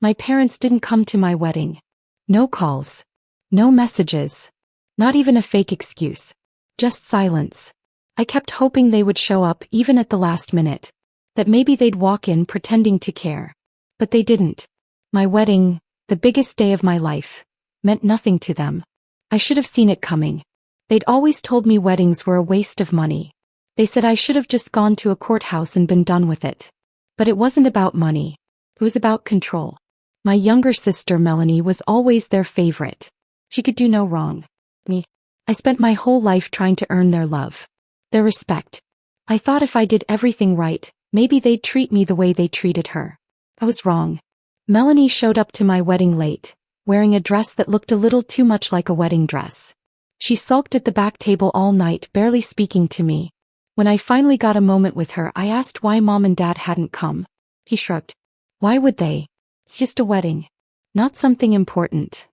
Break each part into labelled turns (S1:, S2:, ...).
S1: My parents didn't come to my wedding. No calls. No messages. Not even a fake excuse. Just silence. I kept hoping they would show up even at the last minute. That maybe they'd walk in pretending to care. But they didn't. My wedding, the biggest day of my life, meant nothing to them. I should have seen it coming. They'd always told me weddings were a waste of money. They said I should have just gone to a courthouse and been done with it. But it wasn't about money. It was about control. My younger sister Melanie was always their favorite. She could do no wrong. Me. I spent my whole life trying to earn their love. Their respect. I thought if I did everything right, maybe they'd treat me the way they treated her. I was wrong. Melanie showed up to my wedding late, wearing a dress that looked a little too much like a wedding dress. She sulked at the back table all night, barely speaking to me. When I finally got a moment with her, I asked why Mom and Dad hadn't come. He shrugged. Why would they? It's just a wedding. Not something important.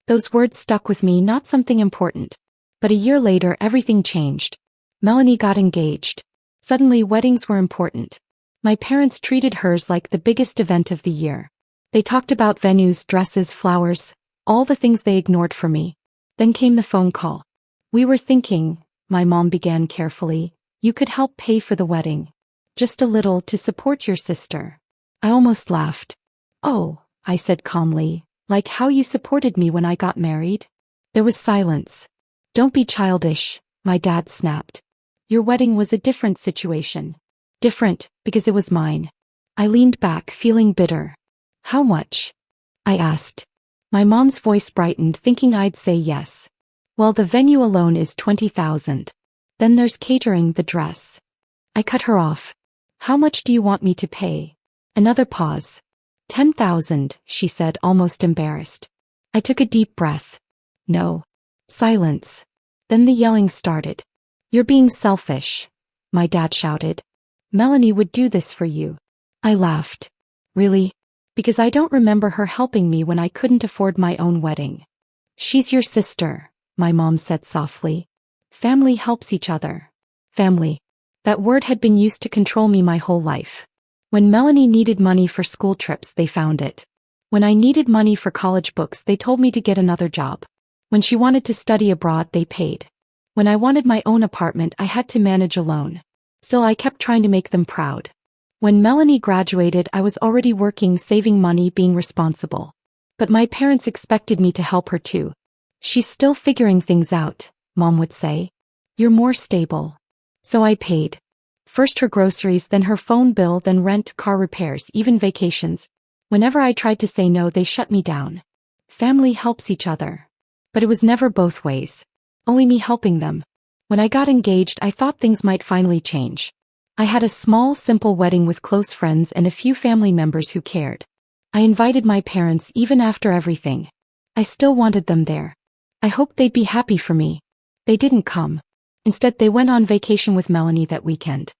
S1: Those words stuck with me, not something important. But a year later, everything changed. Melanie got engaged. Suddenly, weddings were important. My parents treated hers like the biggest event of the year. They talked about venues, dresses, flowers, all the things they ignored for me. Then came the phone call. We were thinking, my mom began carefully, you could help pay for the wedding. Just a little to support your sister. I almost laughed. Oh, I said calmly, like how you supported me when I got married? There was silence. Don't be childish, my dad snapped. Your wedding was a different situation. Different, because it was mine. I leaned back, feeling bitter. How much? I asked. My mom's voice brightened, thinking I'd say yes. Well, the venue alone is $20,000. Then there's catering, the dress. I cut her off. How much do you want me to pay? Another pause. $10,000, she said, almost embarrassed. I took a deep breath. No. Silence. Then the yelling started. You're being selfish, my dad shouted. Melanie would do this for you. I laughed. Really? Because I don't remember her helping me when I couldn't afford my own wedding. She's your sister, my mom said softly. Family helps each other. Family. That word had been used to control me my whole life. When Melanie needed money for school trips, they found it. When I needed money for college books, they told me to get another job. When she wanted to study abroad, they paid. When I wanted my own apartment, I had to manage alone. Still, I kept trying to make them proud. When Melanie graduated, I was already working, saving money, being responsible. But my parents expected me to help her too. She's still figuring things out, Mom would say. You're more stable. So I paid. First her groceries, then her phone bill, then rent, car repairs, even vacations. Whenever I tried to say no, they shut me down. Family helps each other. But it was never both ways. Only me helping them. When I got engaged, I thought things might finally change. I had a small, simple wedding with close friends and a few family members who cared. I invited my parents even after everything. I still wanted them there. I hoped they'd be happy for me. They didn't come. Instead, they went on vacation with Melanie that weekend.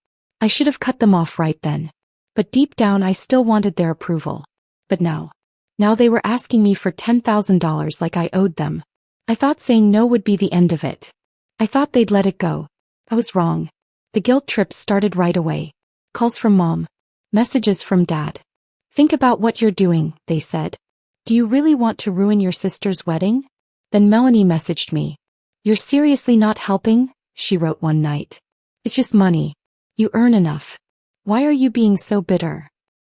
S1: I should have cut them off right then. But deep down, I still wanted their approval. But now they were asking me for $10,000 like I owed them. I thought saying no would be the end of it. I thought they'd let it go. I was wrong. The guilt trips started right away. Calls from Mom. Messages from Dad. Think about what you're doing, they said. Do you really want to ruin your sister's wedding? Then Melanie messaged me. You're seriously not helping? She wrote one night. It's just money. You earn enough. Why are you being so bitter?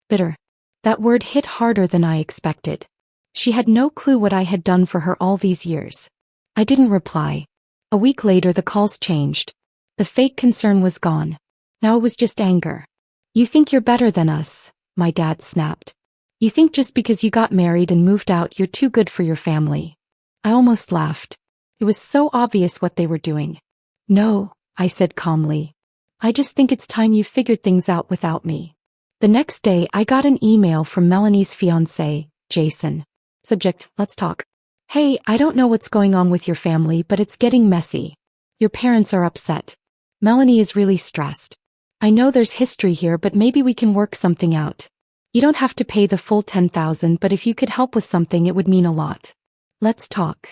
S1: Bitter. That word hit harder than I expected. She had no clue what I had done for her all these years. I didn't reply. A week later, the calls changed. The fake concern was gone. Now it was just anger. You think you're better than us, my dad snapped. You think just because you got married and moved out, you're too good for your family. I almost laughed. It was so obvious what they were doing. No, I said calmly. I just think it's time you figured things out without me. The next day, I got an email from Melanie's fiancé, Jason. Subject, let's talk. Hey, I don't know what's going on with your family, but it's getting messy. Your parents are upset. Melanie is really stressed. I know there's history here, but maybe we can work something out. You don't have to pay the full $10,000, but if you could help with something, it would mean a lot. Let's talk.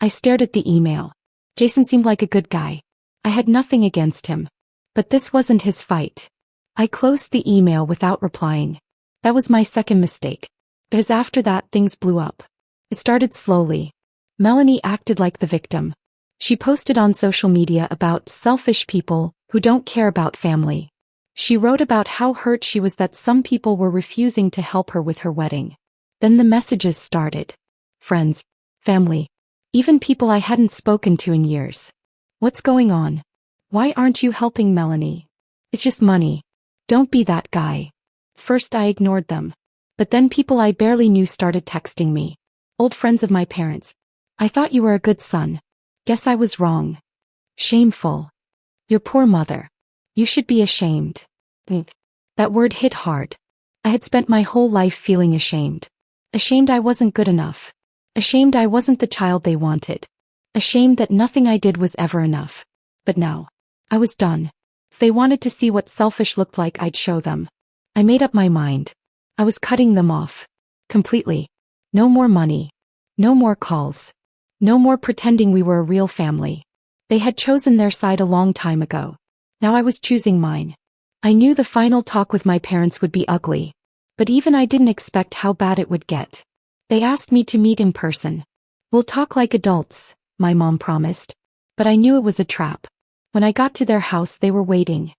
S1: I stared at the email. Jason seemed like a good guy. I had nothing against him. But this wasn't his fight. I closed the email without replying. That was my second mistake. Because after that, things blew up. It started slowly. Melanie acted like the victim. She posted on social media about selfish people who don't care about family. She wrote about how hurt she was that some people were refusing to help her with her wedding. Then the messages started. Friends, family, even people I hadn't spoken to in years. What's going on? Why aren't you helping Melanie? It's just money. Don't be that guy. First I ignored them. But then people I barely knew started texting me. Old friends of my parents. I thought you were a good son. Guess I was wrong. Shameful. Your poor mother. You should be ashamed. That word hit hard. I had spent my whole life feeling ashamed. Ashamed I wasn't good enough. Ashamed I wasn't the child they wanted. Ashamed that nothing I did was ever enough. But now, I was done. If they wanted to see what selfish looked like, I'd show them. I made up my mind. I was cutting them off. Completely. No more money. No more calls. No more pretending we were a real family. They had chosen their side a long time ago. Now I was choosing mine. I knew the final talk with my parents would be ugly. But even I didn't expect how bad it would get. They asked me to meet in person. We'll talk like adults, my mom promised. But I knew it was a trap. When I got to their house, they were waiting.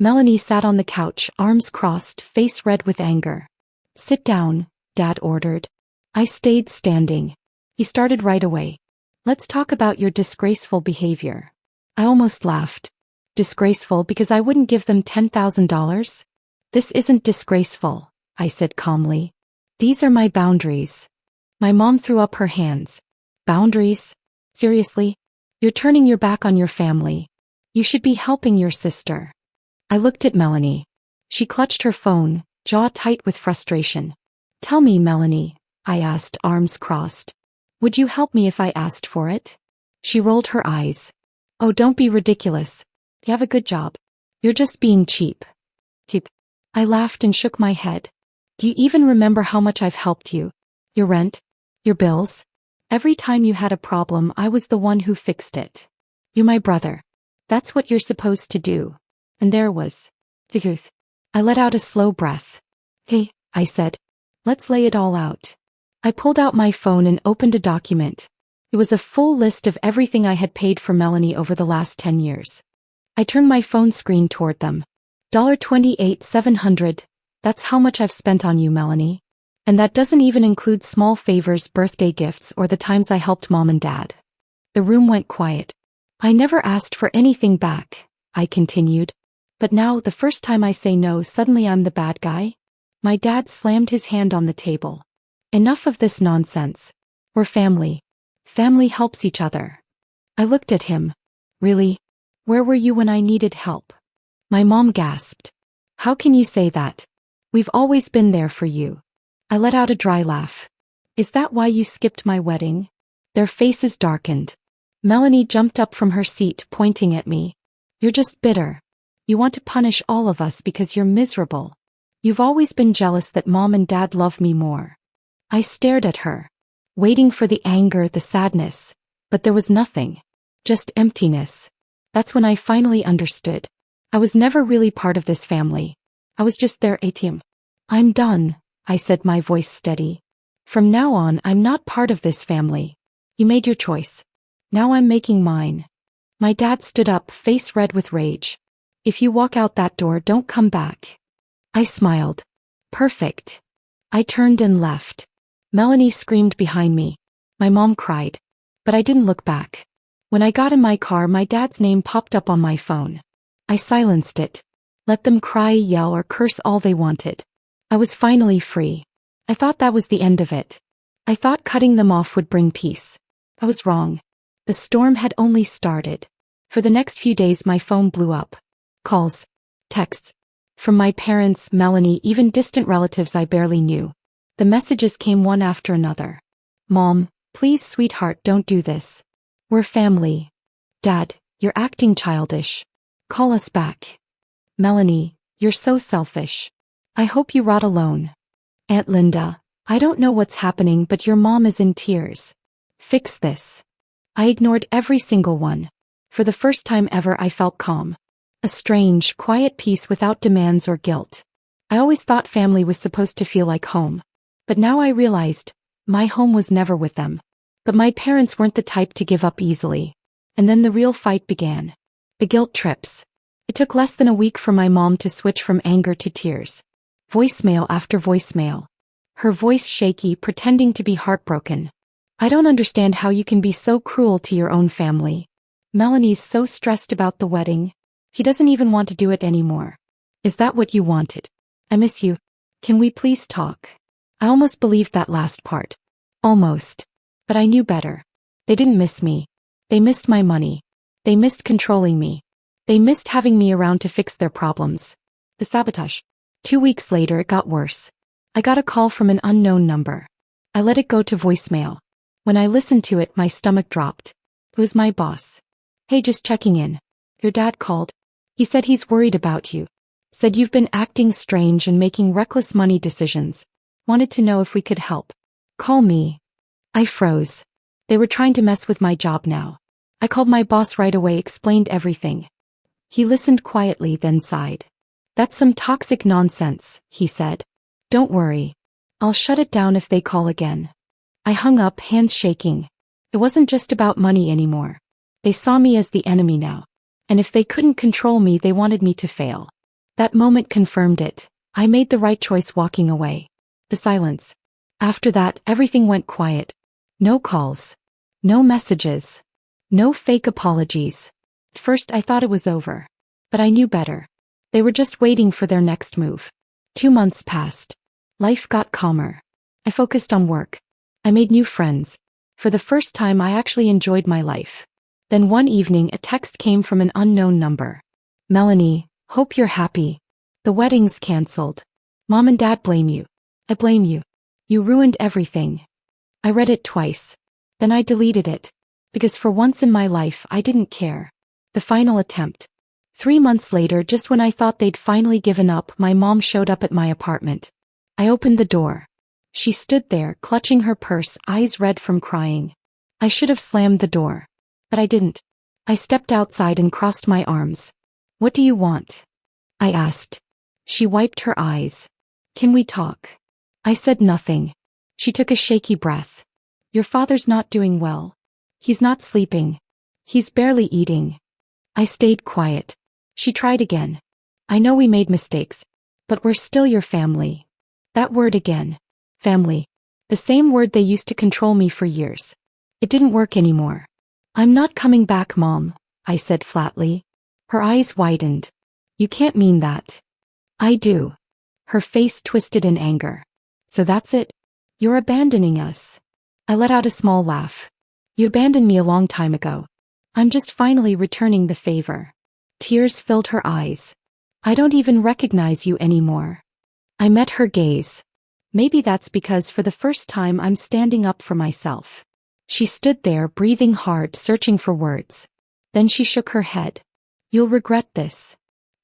S1: Melanie sat on the couch, arms crossed, face red with anger. Sit down, Dad ordered. I stayed standing. He started right away. Let's talk about your disgraceful behavior. I almost laughed. Disgraceful because I wouldn't give them $10,000? This isn't disgraceful, I said calmly. These are my boundaries. My mom threw up her hands. Boundaries? Seriously? You're turning your back on your family. You should be helping your sister. I looked at Melanie. She clutched her phone, jaw tight with frustration. Tell me, Melanie, I asked, arms crossed. Would you help me if I asked for it? She rolled her eyes. Oh, don't be ridiculous. You have a good job. You're just being cheap. I laughed and shook my head. Do you even remember how much I've helped you? Your rent? Your bills? Every time you had a problem, I was the one who fixed it. You're my brother. That's what you're supposed to do. And there was the truth. I let out a slow breath. Hey, I said. Let's lay it all out. I pulled out my phone and opened a document. It was a full list of everything I had paid for Melanie over the last 10 years. I turned my phone screen toward them. $28,700. That's how much I've spent on you, Melanie. And that doesn't even include small favors, birthday gifts, or the times I helped Mom and Dad. The room went quiet. I never asked for anything back, I continued. But now, the first time I say no, suddenly I'm the bad guy? My dad slammed his hand on the table. Enough of this nonsense. We're family. Family helps each other. I looked at him. Really? Where were you when I needed help? My mom gasped. How can you say that? We've always been there for you. I let out a dry laugh. Is that why you skipped my wedding? Their faces darkened. Melanie jumped up from her seat, pointing at me. You're just bitter. You want to punish all of us because you're miserable. You've always been jealous that Mom and Dad love me more. I stared at her, waiting for the anger, the sadness, but there was nothing. Just emptiness. That's when I finally understood. I was never really part of this family. I was just their ATM. I'm done, I said, my voice steady. From now on, I'm not part of this family. You made your choice. Now I'm making mine. My dad stood up, face red with rage. If you walk out that door, don't come back. I smiled. Perfect. I turned and left. Melanie screamed behind me. My mom cried. But I didn't look back. When I got in my car, my dad's name popped up on my phone. I silenced it. Let them cry, yell, or curse all they wanted. I was finally free. I thought that was the end of it. I thought cutting them off would bring peace. I was wrong. The storm had only started. For the next few days, my phone blew up. Calls, texts. From my parents, Melanie, even distant relatives I barely knew. The messages came one after another. Mom, please, sweetheart, don't do this. We're family. Dad, you're acting childish. Call us back. Melanie, you're so selfish. I hope you rot alone. Aunt Linda, I don't know what's happening, but your mom is in tears. Fix this. I ignored every single one. For the first time ever, I felt calm. A strange, quiet peace without demands or guilt. I always thought family was supposed to feel like home. But now I realized, my home was never with them. But my parents weren't the type to give up easily. And then the real fight began. The guilt trips. It took less than a week for my mom to switch from anger to tears. Voicemail after voicemail. Her voice shaky, pretending to be heartbroken. I don't understand how you can be so cruel to your own family. Melanie's so stressed about the wedding. He doesn't even want to do it anymore. Is that what you wanted? I miss you. Can we please talk? I almost believed that last part. Almost. But I knew better. They didn't miss me. They missed my money. They missed controlling me. They missed having me around to fix their problems. The sabotage. 2 weeks later it got worse. I got a call from an unknown number. I let it go to voicemail. When I listened to it, my stomach dropped. It was my boss. Hey, just checking in. Your dad called. He said he's worried about you. Said you've been acting strange and making reckless money decisions. Wanted to know if we could help. Call me. I froze. They were trying to mess with my job now. I called my boss right away, explained everything. He listened quietly, then sighed. That's some toxic nonsense, he said. Don't worry. I'll shut it down if they call again. I hung up, hands shaking. It wasn't just about money anymore. They saw me as the enemy now. And if they couldn't control me, they wanted me to fail. That moment confirmed it. I made the right choice walking away. The silence. After that, everything went quiet. No calls. No messages. No fake apologies. At first I thought it was over. But I knew better. They were just waiting for their next move. 2 months passed. Life got calmer. I focused on work. I made new friends. For the first time I actually enjoyed my life. Then one evening a text came from an unknown number. Melanie, hope you're happy. The wedding's cancelled. Mom and Dad blame you. I blame you. You ruined everything. I read it twice. Then I deleted it. Because for once in my life I didn't care. The final attempt. 3 months later, just when I thought they'd finally given up, my mom showed up at my apartment. I opened the door. She stood there, clutching her purse, eyes red from crying. I should have slammed the door. But I didn't. I stepped outside and crossed my arms. What do you want? I asked. She wiped her eyes. Can we talk? I said nothing. She took a shaky breath. Your father's not doing well. He's not sleeping. He's barely eating. I stayed quiet. She tried again. I know we made mistakes. But we're still your family. That word again. Family. The same word they used to control me for years. It didn't work anymore. I'm not coming back, Mom, I said flatly. Her eyes widened. You can't mean that. I do. Her face twisted in anger. So that's it? You're abandoning us. I let out a small laugh. You abandoned me a long time ago. I'm just finally returning the favor. Tears filled her eyes. I don't even recognize you anymore. I met her gaze. Maybe that's because for the first time I'm standing up for myself. She stood there, breathing hard, searching for words. Then she shook her head. You'll regret this.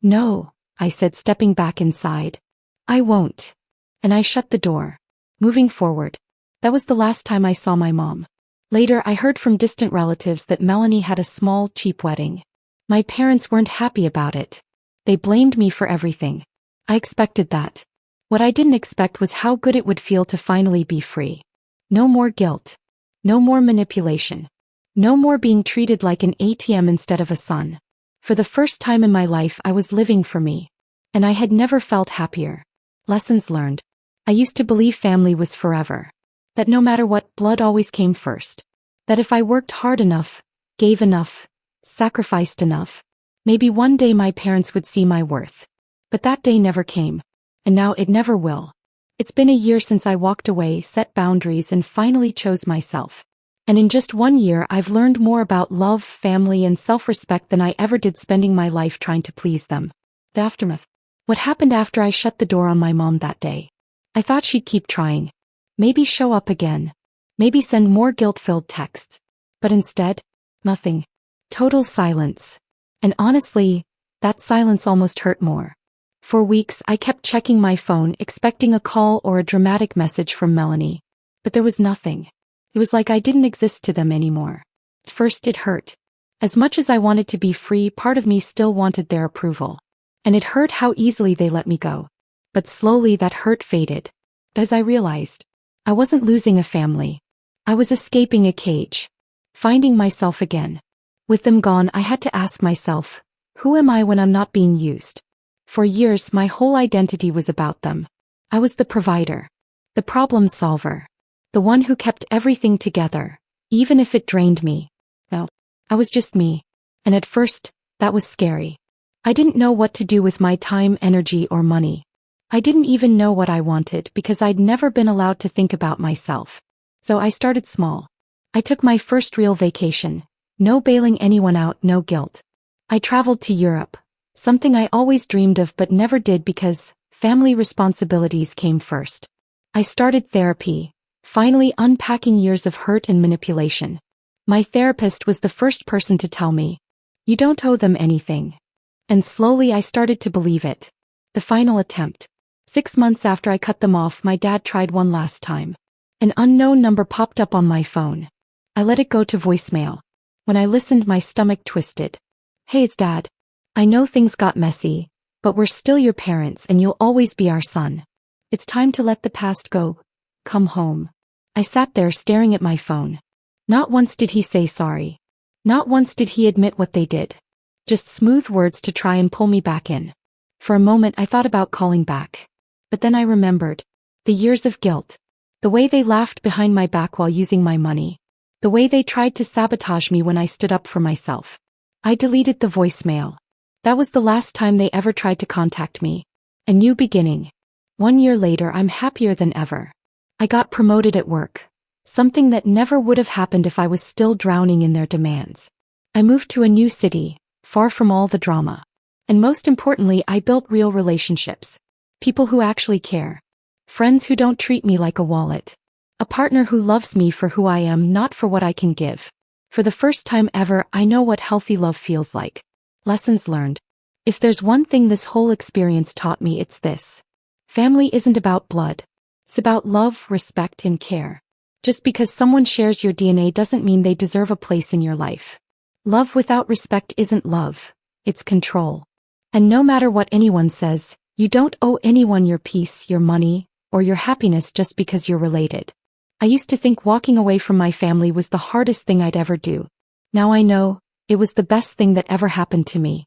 S1: No, I said, stepping back inside. I won't. And I shut the door. Moving forward. That was the last time I saw my mom. Later I heard from distant relatives that Melanie had a small, cheap wedding. My parents weren't happy about it. They blamed me for everything. I expected that. What I didn't expect was how good it would feel to finally be free. No more guilt. No more manipulation. No more being treated like an ATM instead of a son. For the first time in my life I was living for me. And I had never felt happier. Lessons learned. I used to believe family was forever. That no matter what, blood always came first. That if I worked hard enough, gave enough, sacrificed enough, maybe one day my parents would see my worth. But that day never came. And now it never will. It's been a year since I walked away, set boundaries, and finally chose myself. And in just 1 year I've learned more about love, family, and self-respect than I ever did spending my life trying to please them. The aftermath. What happened after I shut the door on my mom that day? I thought she'd keep trying. Maybe show up again. Maybe send more guilt-filled texts. But instead, nothing. Total silence. And honestly, that silence almost hurt more. For weeks I kept checking my phone, expecting a call or a dramatic message from Melanie. But there was nothing. It was like I didn't exist to them anymore. At first it hurt. As much as I wanted to be free, part of me still wanted their approval. And it hurt how easily they let me go. But slowly that hurt faded. As I realized, I wasn't losing a family. I was escaping a cage. Finding myself again. With them gone, I had to ask myself, who am I when I'm not being used? For years, my whole identity was about them. I was the provider. The problem solver. The one who kept everything together, even if it drained me. No, I was just me. And at first, that was scary. I didn't know what to do with my time, energy, or money. I didn't even know what I wanted because I'd never been allowed to think about myself. So I started small. I took my first real vacation. No bailing anyone out, no guilt. I traveled to Europe. Something I always dreamed of but never did because family responsibilities came first. I started therapy, finally unpacking years of hurt and manipulation. My therapist was the first person to tell me, you don't owe them anything. And slowly I started to believe it. The final attempt. 6 months after I cut them off, my dad tried one last time. An unknown number popped up on my phone. I let it go to voicemail. When I listened, my stomach twisted. Hey, it's Dad. I know things got messy, but we're still your parents and you'll always be our son. It's time to let the past go. Come home. I sat there staring at my phone. Not once did he say sorry. Not once did he admit what they did. Just smooth words to try and pull me back in. For a moment I thought about calling back. But then I remembered. The years of guilt. The way they laughed behind my back while using my money. The way they tried to sabotage me when I stood up for myself. I deleted the voicemail. That was the last time they ever tried to contact me. A new beginning. 1 year later, I'm happier than ever. I got promoted at work. Something that never would have happened if I was still drowning in their demands. I moved to a new city, far from all the drama. And most importantly, I built real relationships. People who actually care. Friends who don't treat me like a wallet. A partner who loves me for who I am, not for what I can give. For the first time ever, I know what healthy love feels like. Lessons learned. If there's one thing this whole experience taught me, it's this. Family isn't about blood. It's about love, respect, and care. Just because someone shares your DNA doesn't mean they deserve a place in your life. Love without respect isn't love. It's control. And no matter what anyone says, you don't owe anyone your peace, your money, or your happiness just because you're related. I used to think walking away from my family was the hardest thing I'd ever do. Now I know, it was the best thing that ever happened to me.